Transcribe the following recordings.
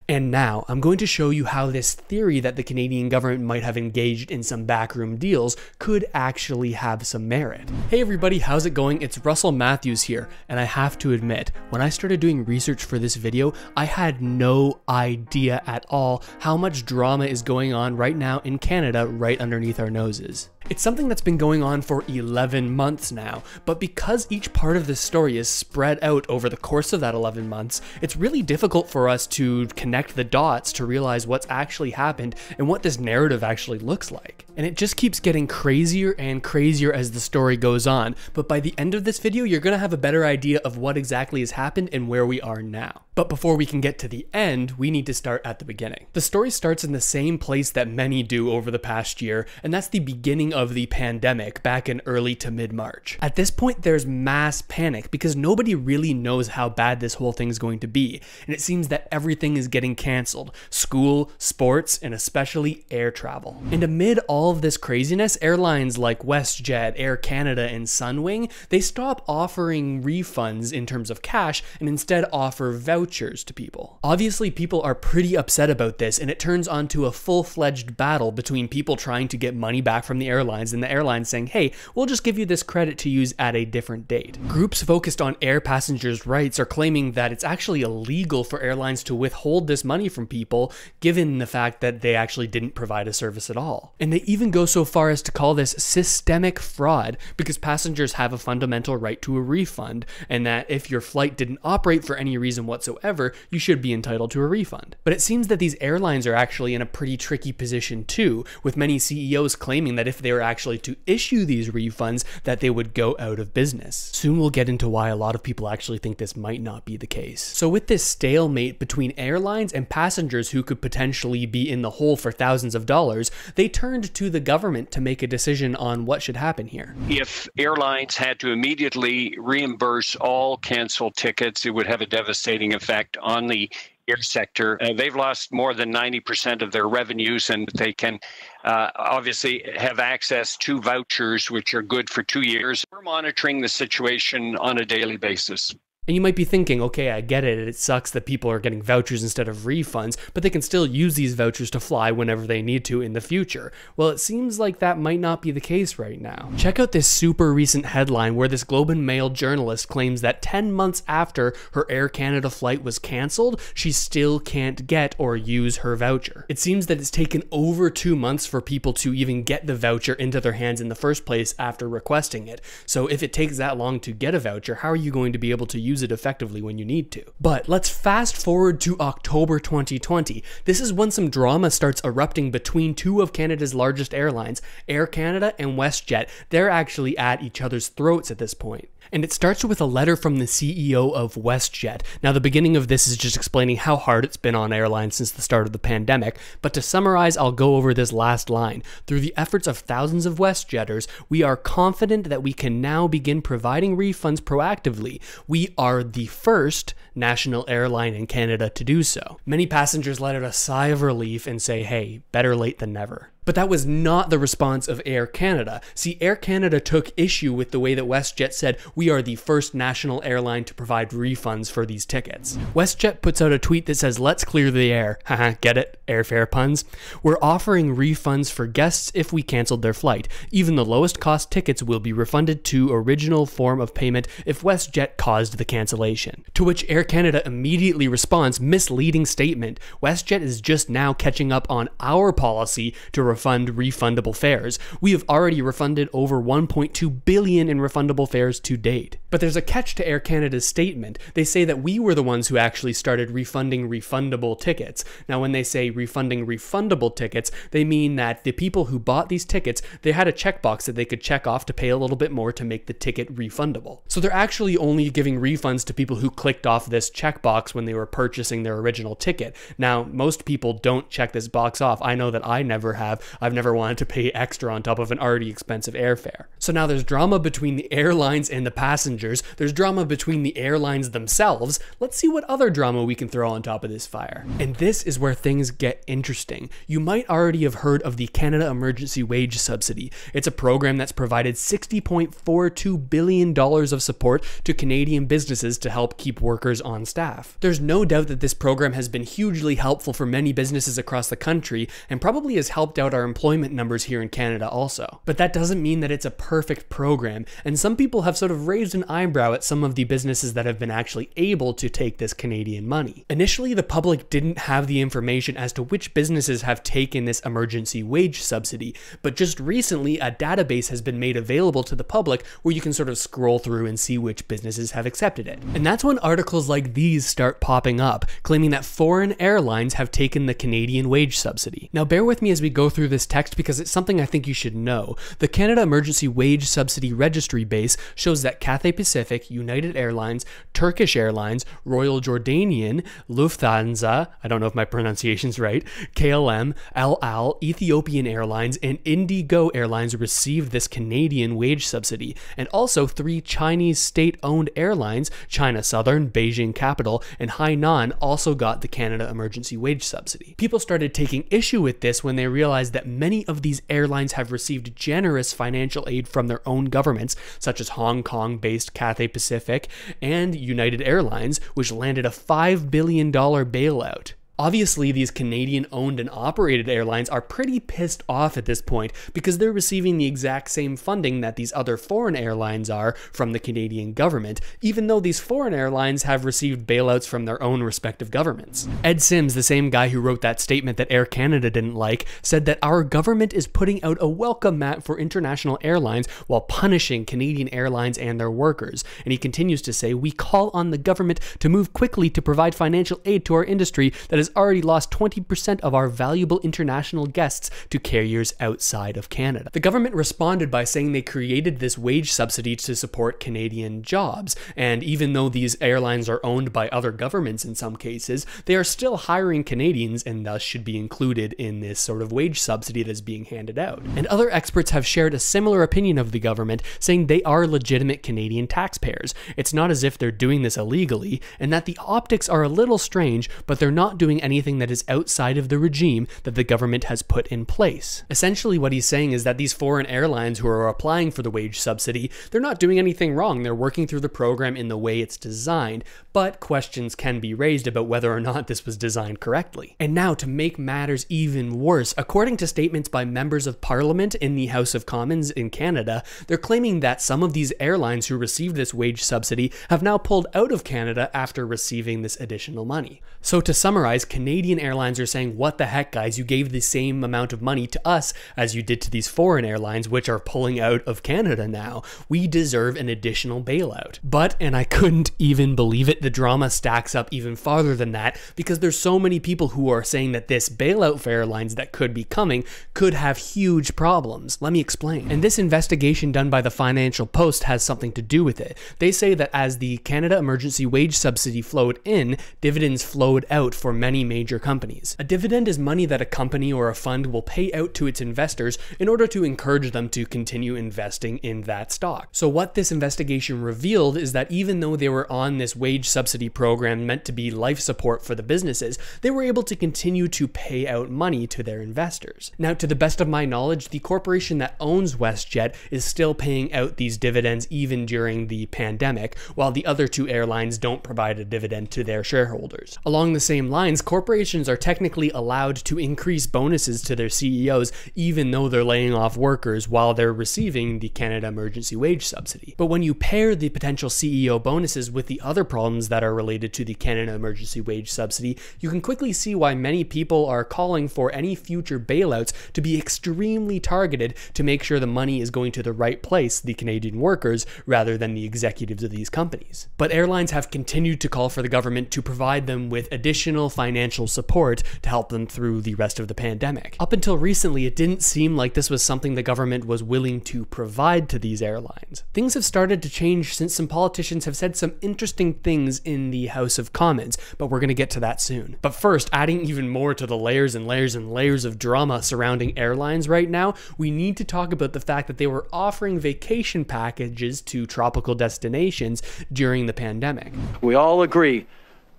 And now I'm going to show you how this theory that the Canadian government might have engaged in some backroom deals could actually have some merit. Hey everybody, how's it going? It's Russell Matthews here, and I have to admit, when I started doing research for this video, I had no idea at all how much drama is going on right now in Canada right underneath our noses. It's something that's been going on for 11 months now, but because each part of this story is spread out over the course of that 11 months, it's really difficult for us to connect the dots to realize what's actually happened and what this narrative actually looks like. And it just keeps getting crazier and crazier as the story goes on, but by the end of this video, you're gonna have a better idea of what exactly has happened and where we are now. But before we can get to the end, we need to start at the beginning. The story starts in the same place that many do over the past year, and that's the beginning of the pandemic back in early to mid-March. At this point, there's mass panic because nobody really knows how bad this whole thing is going to be, and it seems that everything is getting canceled: school, sports, and especially air travel. And amid all of this craziness, airlines like WestJet, Air Canada, and Sunwing, they stop offering refunds in terms of cash and instead offer vouchers to people. Obviously, people are pretty upset about this, and it turns onto a full-fledged battle between people trying to get money back from the airlines and the airlines saying, hey, we'll just give you this credit to use at a different date. Groups focused on air passengers' rights are claiming that it's actually illegal for airlines to withhold this money from people, given the fact that they actually didn't provide a service at all. And they even go so far as to call this systemic fraud because passengers have a fundamental right to a refund, and that if your flight didn't operate for any reason whatsoever, you should be entitled to a refund. But it seems that these airlines are actually in a pretty tricky position too, with many CEOs claiming that if they were actually to issue these refunds, that they would go out of business. Soon we'll get into why a lot of people actually think this might not be the case. So with this stalemate between airlines and passengers who could potentially be in the hole for thousands of dollars, they turned to the government to make a decision on what should happen here. If airlines had to immediately reimburse all canceled tickets, it would have a devastating effect on the air sector. They've lost more than 90% of their revenues, and they can obviously have access to vouchers, which are good for 2 years. We're monitoring the situation on a daily basis. And you might be thinking, okay, I get it, it sucks that people are getting vouchers instead of refunds, but they can still use these vouchers to fly whenever they need to in the future. Well, it seems like that might not be the case right now. Check out this super recent headline where this Globe and Mail journalist claims that 10 months after her Air Canada flight was cancelled, she still can't get or use her voucher. It seems that it's taken over 2 months for people to even get the voucher into their hands in the first place after requesting it. So if it takes that long to get a voucher, how are you going to be able to use it effectively when you need to? But let's fast forward to October 2020. This is when some drama starts erupting between two of Canada's largest airlines, Air Canada and WestJet. They're actually at each other's throats at this point. And it starts with a letter from the CEO of WestJet. Now, the beginning of this is just explaining how hard it's been on airlines since the start of the pandemic, but to summarize, I'll go over this last line. Through the efforts of thousands of WestJetters, we are confident that we can now begin providing refunds proactively. We are the first national airline in Canada to do so. Many passengers let out a sigh of relief and say, hey, better late than never. But that was not the response of Air Canada. See, Air Canada took issue with the way that WestJet said, we are the first national airline to provide refunds for these tickets. WestJet puts out a tweet that says, let's clear the air. Haha, get it? Airfare puns? We're offering refunds for guests if we canceled their flight. Even the lowest cost tickets will be refunded to original form of payment if WestJet caused the cancellation. To which Air Canada immediately responds, misleading statement. WestJet is just now catching up on our policy to refund refundable fares. We have already refunded over 1.2 billion in refundable fares to date. But there's a catch to Air Canada's statement. They say that we were the ones who actually started refunding refundable tickets. Now, when they say refunding refundable tickets, they mean that the people who bought these tickets, they had a checkbox that they could check off to pay a little bit more to make the ticket refundable. So they're actually only giving refunds to people who clicked off this checkbox when they were purchasing their original ticket. Now, most people don't check this box off. I know that I never have. I've never wanted to pay extra on top of an already expensive airfare. So now there's drama between the airlines and the passengers managers, there's drama between the airlines themselves. Let's see what other drama we can throw on top of this fire. And this is where things get interesting. You might already have heard of the Canada Emergency Wage Subsidy. It's a program that's provided $60.42 billion of support to Canadian businesses to help keep workers on staff. There's no doubt that this program has been hugely helpful for many businesses across the country and probably has helped out our employment numbers here in Canada also. But that doesn't mean that it's a perfect program, and some people have sort of raised an eyebrow at some of the businesses that have been actually able to take this Canadian money. Initially, the public didn't have the information as to which businesses have taken this emergency wage subsidy, but just recently a database has been made available to the public where you can sort of scroll through and see which businesses have accepted it. And that's when articles like these start popping up, claiming that foreign airlines have taken the Canadian wage subsidy. Now bear with me as we go through this text because it's something I think you should know. The Canada Emergency Wage Subsidy Registry base shows that Cathay Pacific, United Airlines, Turkish Airlines, Royal Jordanian, Lufthansa, I don't know if my pronunciation's right, KLM, El Al, Ethiopian Airlines, and Indigo Airlines received this Canadian wage subsidy, and also 3 Chinese state-owned airlines, China Southern, Beijing Capital, and Hainan also got the Canada Emergency Wage Subsidy. People started taking issue with this when they realized that many of these airlines have received generous financial aid from their own governments, such as Hong Kong-based Cathay Pacific and United Airlines, which landed a $5 billion bailout. Obviously, these Canadian-owned and operated airlines are pretty pissed off at this point because they're receiving the exact same funding that these other foreign airlines are from the Canadian government, even though these foreign airlines have received bailouts from their own respective governments. Ed Sims, the same guy who wrote that statement that Air Canada didn't like, said that our government is putting out a welcome mat for international airlines while punishing Canadian airlines and their workers. And he continues to say, "We call on the government to move quickly to provide financial aid to our industry that has already lost 20% of our valuable international guests to carriers outside of Canada." The government responded by saying they created this wage subsidy to support Canadian jobs, and even though these airlines are owned by other governments in some cases, they are still hiring Canadians and thus should be included in this sort of wage subsidy that is being handed out. And other experts have shared a similar opinion of the government, saying they are legitimate Canadian taxpayers. It's not as if they're doing this illegally, and that the optics are a little strange, but they're not doing anything that is outside of the regime that the government has put in place. Essentially what he's saying is that these foreign airlines who are applying for the wage subsidy, they're not doing anything wrong. They're working through the program in the way it's designed, but questions can be raised about whether or not this was designed correctly. And now, to make matters even worse, according to statements by members of Parliament in the House of Commons in Canada, they're claiming that some of these airlines who received this wage subsidy have now pulled out of Canada after receiving this additional money. So to summarize, Canadian airlines are saying, what the heck guys, you gave the same amount of money to us as you did to these foreign airlines which are pulling out of Canada now. We deserve an additional bailout. But, and I couldn't even believe it, the drama stacks up even farther than that because there's so many people who are saying that this bailout for airlines that could be coming could have huge problems. Let me explain. And this investigation done by the Financial Post has something to do with it. They say that as the Canada Emergency Wage Subsidy flowed in, dividends flowed out for many major companies. A dividend is money that a company or a fund will pay out to its investors in order to encourage them to continue investing in that stock. So what this investigation revealed is that even though they were on this wage subsidy program meant to be life support for the businesses, they were able to continue to pay out money to their investors. Now, to the best of my knowledge, the corporation that owns WestJet is still paying out these dividends even during the pandemic, while the other 2 airlines don't provide a dividend to their shareholders. Along the same lines, corporations are technically allowed to increase bonuses to their CEOs even though they're laying off workers while they're receiving the Canada Emergency Wage Subsidy. But when you pair the potential CEO bonuses with the other problems that are related to the Canada Emergency Wage Subsidy, you can quickly see why many people are calling for any future bailouts to be extremely targeted to make sure the money is going to the right place, the Canadian workers, rather than the executives of these companies. But airlines have continued to call for the government to provide them with additional financial financial support to help them through the rest of the pandemic. Up until recently, it didn't seem like this was something the government was willing to provide to these airlines. Things have started to change since some politicians have said some interesting things in the House of Commons, but we're going to get to that soon. But first, adding even more to the layers and layers and layers of drama surrounding airlines right now, we need to talk about the fact that they were offering vacation packages to tropical destinations during the pandemic. We all agree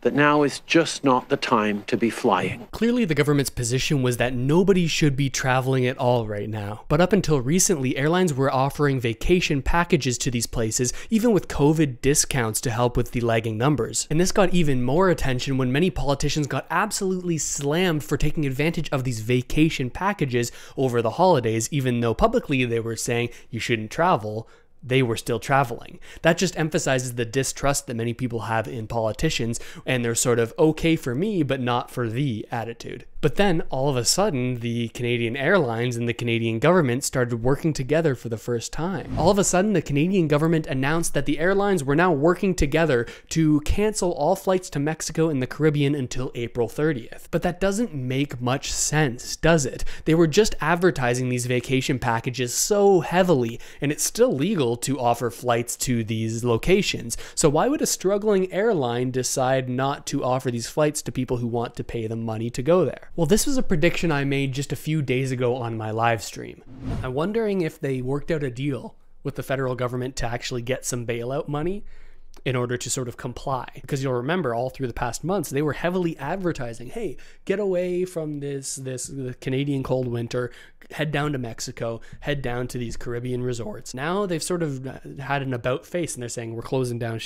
that now is just not the time to be flying. Clearly, the government's position was that nobody should be traveling at all right now. But up until recently, airlines were offering vacation packages to these places, even with COVID discounts to help with the lagging numbers. And this got even more attention when many politicians got absolutely slammed for taking advantage of these vacation packages over the holidays, even though publicly they were saying you shouldn't travel. They were still traveling. That just emphasizes the distrust that many people have in politicians and their sort of okay for me, but not for thee attitude. But then all of a sudden, the Canadian Airlines and the Canadian government started working together for the first time. All of a sudden, the Canadian government announced that the airlines were now working together to cancel all flights to Mexico and the Caribbean until April 30th. But that doesn't make much sense, does it? They were just advertising these vacation packages so heavily, and it's still legal to offer flights to these locations. So why would a struggling airline decide not to offer these flights to people who want to pay them money to go there? Well, this was a prediction I made just a few days ago on my live stream. I'm wondering if they worked out a deal with the federal government to actually get some bailout money in order to sort of comply. Because you'll remember all through the past months, they were heavily advertising, hey, get away from the Canadian cold winter, head down to Mexico, head down to these Caribbean resorts. Now they've sort of had an about face and they're saying we're closing down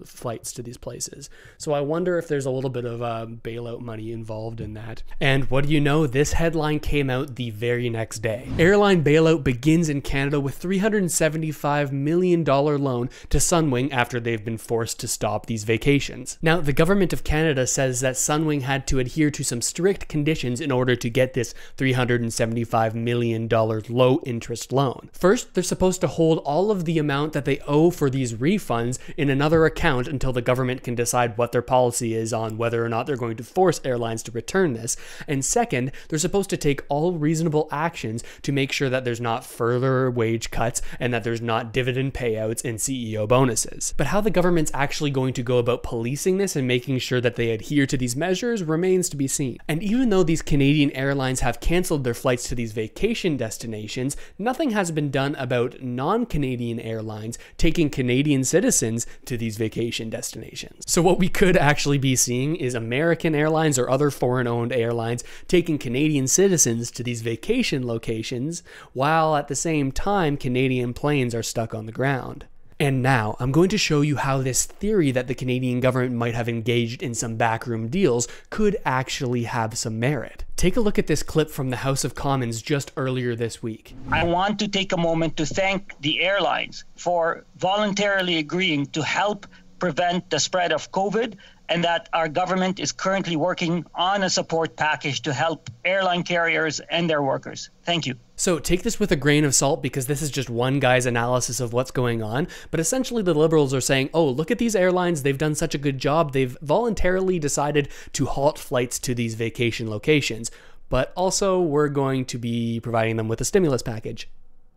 flights to these places. So I wonder if there's a little bit of bailout money involved in that. And what do you know? This headline came out the very next day. Airline bailout begins in Canada with $375 million loan to Sunwing after they've been forced to stop these vacations. Now, the government of Canada says that Sunwing had to adhere to some strict conditions in order to get this $375 million low interest loan. First, they're supposed to hold all of the amount that they owe for these refunds in another account until the government can decide what their policy is on whether or not they're going to force airlines to return this. And second, they're supposed to take all reasonable actions to make sure that there's not further wage cuts and that there's not dividend payouts and CEO bonuses. But how the government's actually going to go about policing this and making sure that they adhere to these measures remains to be seen. And even though these Canadian airlines have canceled their flights to these vacation destinations, nothing has been done about non-Canadian airlines taking Canadian citizens to these vacation destinations. So what we could actually be seeing is American airlines or other foreign-owned airlines taking Canadian citizens to these vacation locations, while at the same time Canadian planes are stuck on the ground. And now, I'm going to show you how this theory that the Canadian government might have engaged in some backroom deals could actually have some merit. Take a look at this clip from the House of Commons just earlier this week. I want to take a moment to thank the airlines for voluntarily agreeing to help prevent the spread of COVID, and that our government is currently working on a support package to help airline carriers and their workers. Thank you. So take this with a grain of salt because this is just one guy's analysis of what's going on. But essentially the Liberals are saying, oh, look at these airlines. They've done such a good job. They've voluntarily decided to halt flights to these vacation locations. But also we're going to be providing them with a stimulus package.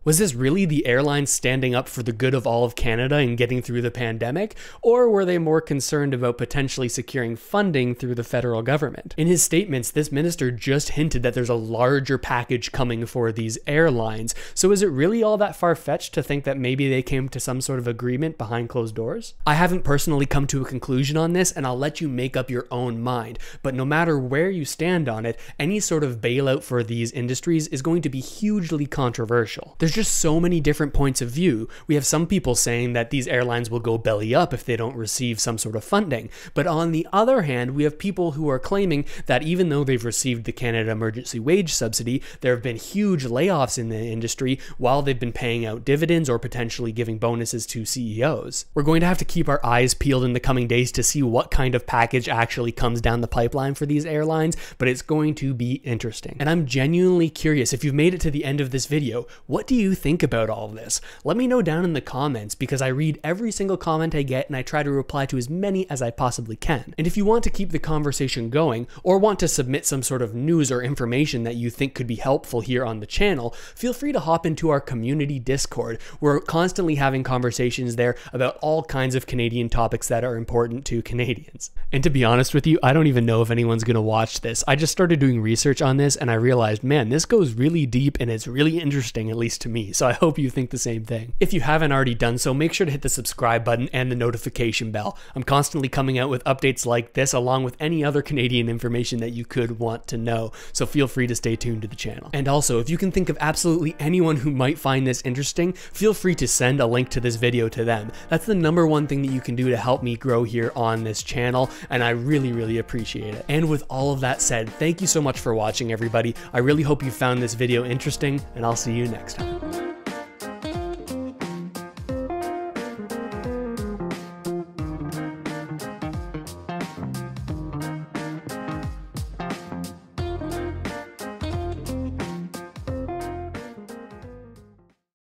Was this really the airlines standing up for the good of all of Canada and getting through the pandemic? Or were they more concerned about potentially securing funding through the federal government? In his statements, this minister just hinted that there's a larger package coming for these airlines. So is it really all that far-fetched to think that maybe they came to some sort of agreement behind closed doors? I haven't personally come to a conclusion on this, and I'll let you make up your own mind. But no matter where you stand on it, any sort of bailout for these industries is going to be hugely controversial. There's just so many different points of view. We have some people saying that these airlines will go belly up if they don't receive some sort of funding. But on the other hand, we have people who are claiming that even though they've received the Canada Emergency Wage Subsidy, there have been huge layoffs in the industry while they've been paying out dividends or potentially giving bonuses to CEOs. We're going to have to keep our eyes peeled in the coming days to see what kind of package actually comes down the pipeline for these airlines, but it's going to be interesting. And I'm genuinely curious, if you've made it to the end of this video, what do you you think about all of this? Let me know down in the comments, because I read every single comment I get and I try to reply to as many as I possibly can. And if you want to keep the conversation going, or want to submit some sort of news or information that you think could be helpful here on the channel, feel free to hop into our community Discord. We're constantly having conversations there about all kinds of Canadian topics that are important to Canadians. And to be honest with you, I don't even know if anyone's gonna watch this. I just started doing research on this and I realized, man, this goes really deep and it's really interesting, at least to me. So I hope you think the same thing. If you haven't already done so, make sure to hit the subscribe button and the notification bell. I'm constantly coming out with updates like this, along with any other Canadian information that you could want to know. So feel free to stay tuned to the channel. And also, if you can think of absolutely anyone who might find this interesting, feel free to send a link to this video to them. That's the #1 thing that you can do to help me grow here on this channel, and I really, really appreciate it. And with all of that said, thank you so much for watching, everybody. I really hope you found this video interesting, and I'll see you next time.